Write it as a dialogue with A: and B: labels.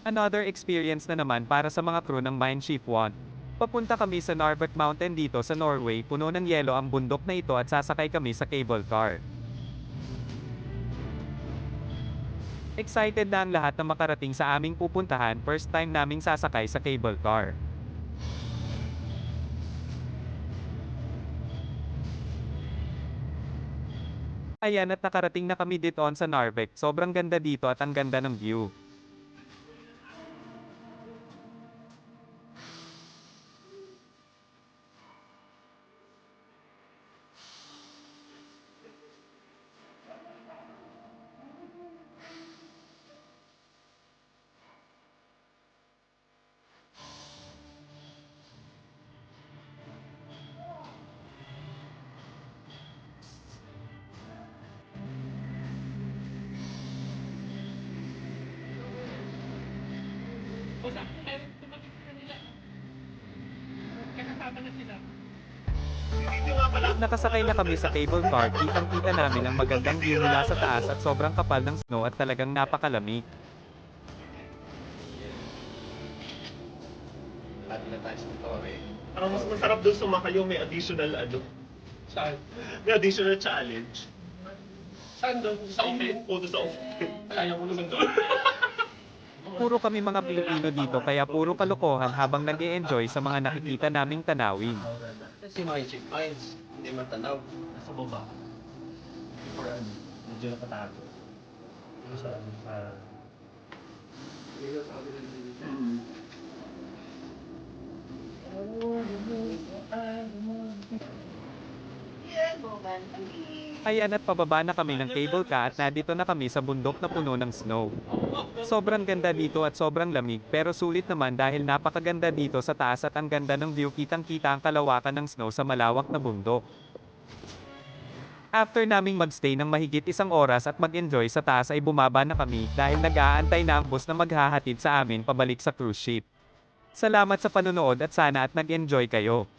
A: Another experience na naman para sa mga crew ng Mein Schiff 1. Papunta kami sa Narvik Mountain dito sa Norway, puno ng yelo ang bundok na ito at sasakay kami sa cable car. Excited na ang lahat na makarating sa aming pupuntahan, first time naming sasakay sa cable car. Ayan at nakarating na kami dito sa Narvik, sobrang ganda dito at ang ganda ng view.
B: O sa pero tumating na nila. Kasama na sila.
A: Nakasakay na kami sa cable car, kitang-kita namin ang magandang view mula sa taas at sobrang kapal ng snow at talagang napakalamig.
C: Pati na tayo sa Torre.
D: Ang mas masarap doon sumakay yung may additional
B: Saan?
D: may additional challenge.
B: Saan doon? Sa open?
D: Photo sa open.
B: Ayaw ko naman doon.
A: Puro kami mga Pilipino dito kaya puro kalokohan habang nag-e-enjoy sa mga nakikita naming tanawin.
C: Si Mines, hindi matanaw.
D: Nasa baba. Or ano, medyo nakatago. Sa ano, para...
A: Ayan at pababa na kami ng cable car at nandito na kami sa bundok na puno ng snow. Sobrang ganda dito at sobrang lamig pero sulit naman dahil napakaganda dito sa taas at ang ganda ng view, kitang-kita ang kalawakan ng snow sa malawak na bundok. After naming magstay ng mahigit 1 oras at mag-enjoy sa taas ay bumaba na kami dahil nag-aantay na ang bus na maghahatid sa amin pabalik sa cruise ship. Salamat sa panonood at sana at nag-enjoy kayo.